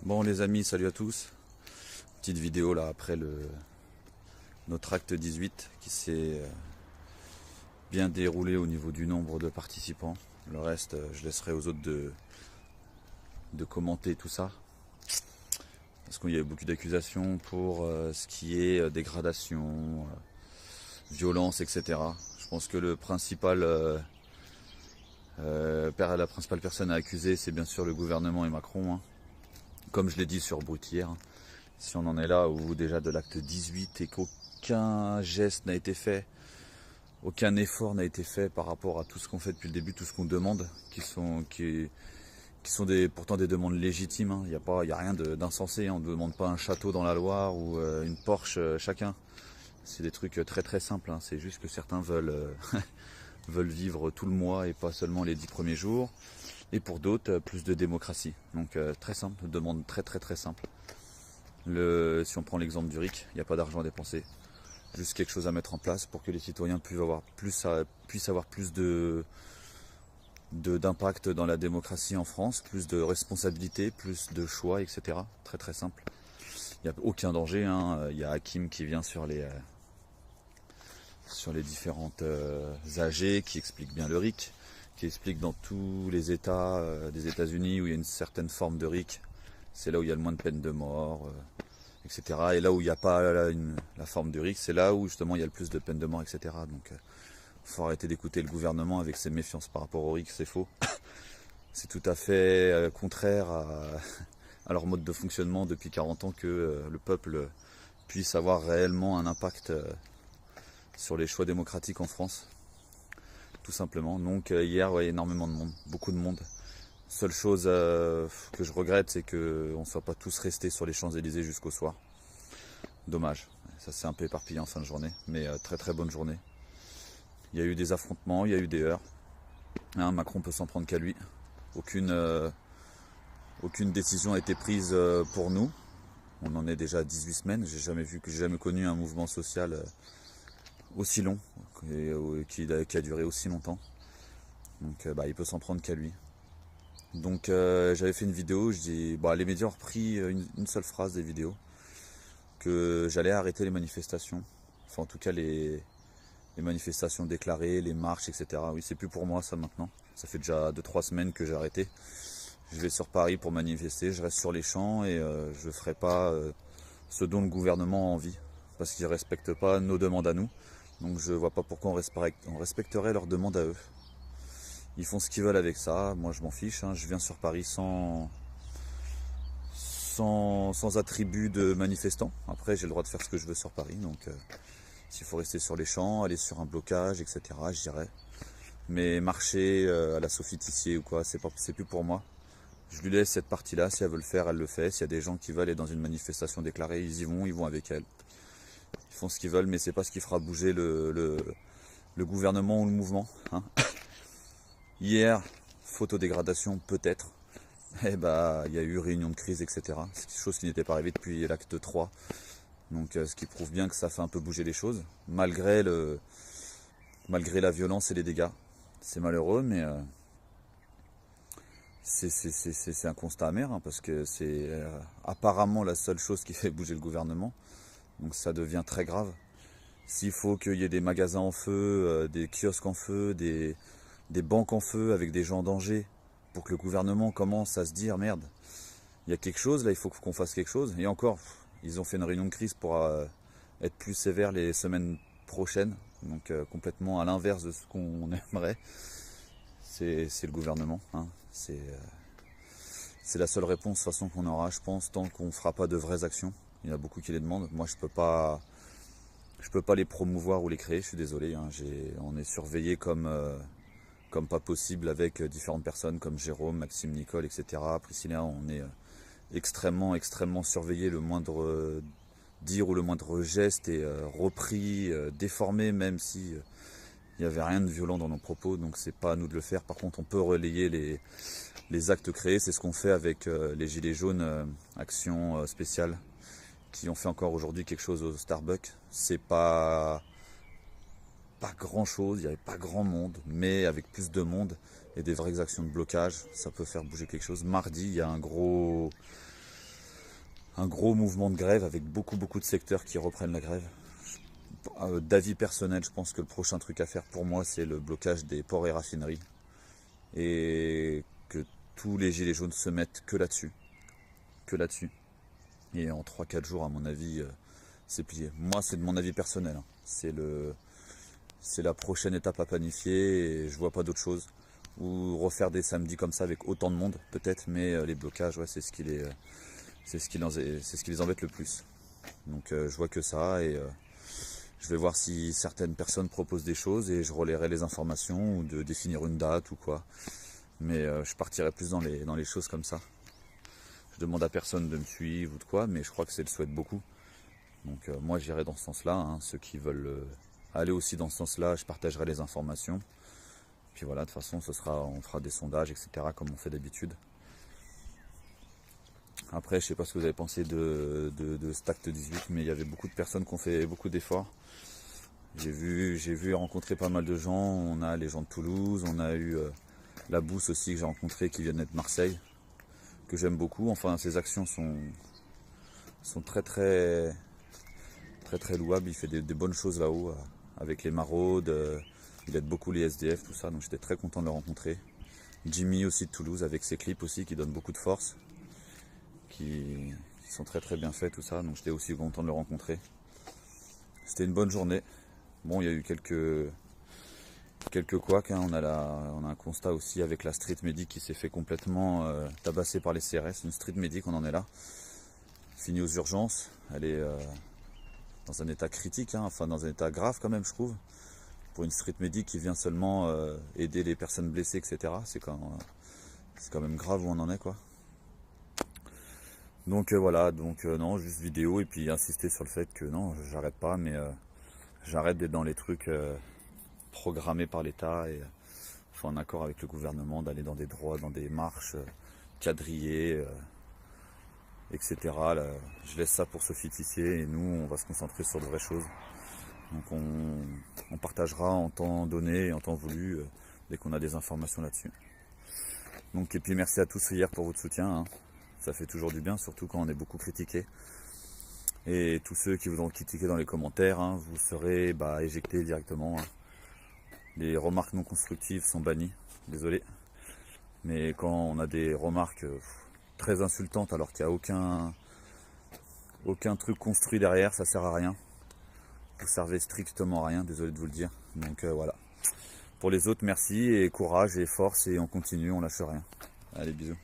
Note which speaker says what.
Speaker 1: Bon les amis, salut à tous. Petite vidéo là après notre acte 18 qui s'est bien déroulé au niveau du nombre de participants. Le reste, je laisserai aux autres de commenter tout ça. Parce qu'il y a eu beaucoup d'accusations pour ce qui est dégradation, violence, etc. Je pense que la principale personne à accuser, c'est bien sûr le gouvernement et Macron. Comme je l'ai dit sur Brut hier, si on en est là au bout déjà de l'acte 18 et qu'aucun geste n'a été fait, aucun effort n'a été fait par rapport à tout ce qu'on fait depuis le début, tout ce qu'on demande, qui sont pourtant des demandes légitimes. Il n'y a rien d'insensé, on ne demande pas un château dans la Loire ou une Porsche chacun. C'est des trucs très très simples, c'est juste que certains veulent, veulent vivre tout le mois et pas seulement les 10 premiers jours. Et pour d'autres, plus de démocratie. Donc très simple, demande très très très simple. Si on prend l'exemple du RIC, il n'y a pas d'argent à dépenser. Juste quelque chose à mettre en place pour que les citoyens puissent avoir plus d'impact dans la démocratie en France, plus de responsabilités, plus de choix, etc. Très très simple. Il n'y a aucun danger. Il y a Hakim qui vient sur les différentes AG, qui explique bien le RIC, qui explique dans tous les États des États-Unis où il y a une certaine forme de RIC, c'est là où il y a le moins de peine de mort, etc. Et là où il n'y a pas la forme de RIC, c'est là où justement il y a le plus de peine de mort, etc. Donc il faut arrêter d'écouter le gouvernement avec ses méfiances par rapport au RIC, c'est faux. C'est tout à fait contraire à leur mode de fonctionnement depuis 40 ans que le peuple puisse avoir réellement un impact sur les choix démocratiques en France. Tout simplement. Donc hier, ouais, énormément de monde, beaucoup de monde. Seule chose que je regrette, c'est qu'on ne soit pas tous restés sur les Champs-Élysées jusqu'au soir. Dommage. Ça s'est un peu éparpillé en fin de journée, mais très très bonne journée. Il y a eu des affrontements, il y a eu des heurts. Macron peut s'en prendre qu'à lui. Aucune décision a été prise pour nous. On en est déjà à 18 semaines. J'ai jamais connu un mouvement social aussi long et qui a duré aussi longtemps. Donc il peut s'en prendre qu'à lui. Donc j'avais fait une vidéo, je dis, les médias ont repris une seule phrase des vidéos, que j'allais arrêter les manifestations, enfin en tout cas les manifestations déclarées, les marches, etc. Oui, c'est plus pour moi ça maintenant, ça fait déjà 2-3 semaines que j'ai arrêté. Je vais sur Paris pour manifester, je reste sur les champs et je ne ferai pas ce dont le gouvernement a envie, parce qu'ils ne respectent pas nos demandes à nous. Donc je ne vois pas pourquoi on respecterait leurs demandes à eux. Ils font ce qu'ils veulent avec ça, moi je m'en fiche, je viens sur Paris sans attribut de manifestant. Après j'ai le droit de faire ce que je veux sur Paris, donc s'il faut rester sur les champs, aller sur un blocage, etc., j'irai. Mais marcher à la Sophie Tissier ou quoi, c'est plus pour moi. Je lui laisse cette partie-là, si elle veut le faire, elle le fait. S'il y a des gens qui veulent aller dans une manifestation déclarée, ils vont avec elle. Ils font ce qu'ils veulent, mais c'est pas ce qui fera bouger le gouvernement ou le mouvement. Hier, photodégradation peut-être. Il y a eu réunion de crise, etc. C'est quelque chose qui n'était pas arrivé depuis l'acte 3. Donc ce qui prouve bien que ça fait un peu bouger les choses, malgré la violence et les dégâts. C'est malheureux, mais c'est un constat amer, parce que c'est apparemment la seule chose qui fait bouger le gouvernement. Donc ça devient très grave. S'il faut qu'il y ait des magasins en feu, des kiosques en feu, des banques en feu avec des gens en danger, pour que le gouvernement commence à se dire merde, il y a quelque chose là, il faut qu'on fasse quelque chose. Et encore, ils ont fait une réunion de crise pour être plus sévère les semaines prochaines, donc complètement à l'inverse de ce qu'on aimerait. C'est le gouvernement, c'est la seule réponse de toute façon qu'on aura, je pense, tant qu'on ne fera pas de vraies actions. Il y en a beaucoup qui les demandent. Moi je peux pas les promouvoir ou les créer, je suis désolé. On est surveillé comme pas possible avec différentes personnes comme Jérôme, Maxime, Nicole, etc. Priscilla, on est extrêmement, extrêmement surveillé. Le moindre dire ou le moindre geste est repris, déformé, même si il n'y avait rien de violent dans nos propos, donc c'est pas à nous de le faire. Par contre, on peut relayer les actes créés, c'est ce qu'on fait avec les Gilets jaunes, action spéciale, qui ont fait encore aujourd'hui quelque chose au Starbucks. C'est pas grand chose, il n'y avait pas grand monde, mais avec plus de monde et des vraies actions de blocage, ça peut faire bouger quelque chose. Mardi, il y a un gros un gros mouvement de grève avec beaucoup de secteurs qui reprennent la grève. D'avis personnel, je pense que le prochain truc à faire pour moi, c'est le blocage des ports et raffineries. Et que tous les gilets jaunes se mettent que là-dessus. Que là-dessus. Et en 3-4 jours, à mon avis, c'est plié. Moi, c'est de mon avis personnel. Hein. C'est la prochaine étape à planifier et je vois pas d'autre chose. Ou refaire des samedis comme ça avec autant de monde, peut-être, mais les blocages, ouais, c'est ce qui les embête le plus. Donc je vois que ça et je vais voir si certaines personnes proposent des choses et je relayerai les informations ou de définir une date ou quoi. Mais je partirai plus dans les choses comme ça. Je demande à personne de me suivre ou de quoi, mais je crois que c'est le souhait de beaucoup. Donc moi j'irai dans ce sens-là. Hein. Ceux qui veulent aller aussi dans ce sens-là, je partagerai les informations. Puis voilà, de toute façon, on fera des sondages, etc. comme on fait d'habitude. Après, je sais pas ce que vous avez pensé de cet acte 18, mais il y avait beaucoup de personnes qui ont fait beaucoup d'efforts. J'ai vu et rencontré pas mal de gens. On a les gens de Toulouse, on a eu la Bousse aussi que j'ai rencontré qui vient de Marseille, que j'aime beaucoup. Enfin, ses actions sont très louables. Il fait des bonnes choses là-haut avec les maraudes. Il aide beaucoup les SDF, tout ça. Donc j'étais très content de le rencontrer. Jimmy aussi de Toulouse avec ses clips aussi qui donnent beaucoup de force, qui sont très bien faits, tout ça. Donc j'étais aussi content de le rencontrer. C'était une bonne journée. Bon, il y a eu quelques couacs. Hein. On a un constat aussi avec la street medic qui s'est fait complètement tabasser par les CRS. Une street medic, on en est là. Finie aux urgences. Elle est dans un état critique, hein. Enfin dans un état grave quand même, je trouve. Pour une street medic qui vient seulement aider les personnes blessées, etc. C'est quand même grave où on en est, quoi. Donc voilà, non, juste vidéo et puis insister sur le fait que non, j'arrête pas, mais j'arrête d'être dans les trucs programmés par l'État et en accord avec le gouvernement, d'aller dans des droits, dans des marches quadrillées, etc. Là, je laisse ça pour Sophie Tissier et nous, on va se concentrer sur de vraies choses. Donc on partagera en temps donné et en temps voulu dès qu'on a des informations là-dessus. Donc et puis merci à tous hier pour votre soutien. Hein. Ça fait toujours du bien, surtout quand on est beaucoup critiqué. Et tous ceux qui voudront critiquer dans les commentaires, hein, vous serez éjectés directement. Hein. Les remarques non constructives sont bannies, désolé. Mais quand on a des remarques très insultantes alors qu'il n'y a aucun truc construit derrière, ça sert à rien. Vous servez strictement à rien, désolé de vous le dire. Donc voilà. Pour les autres, merci et courage et force et on continue, on lâche rien. Allez, bisous.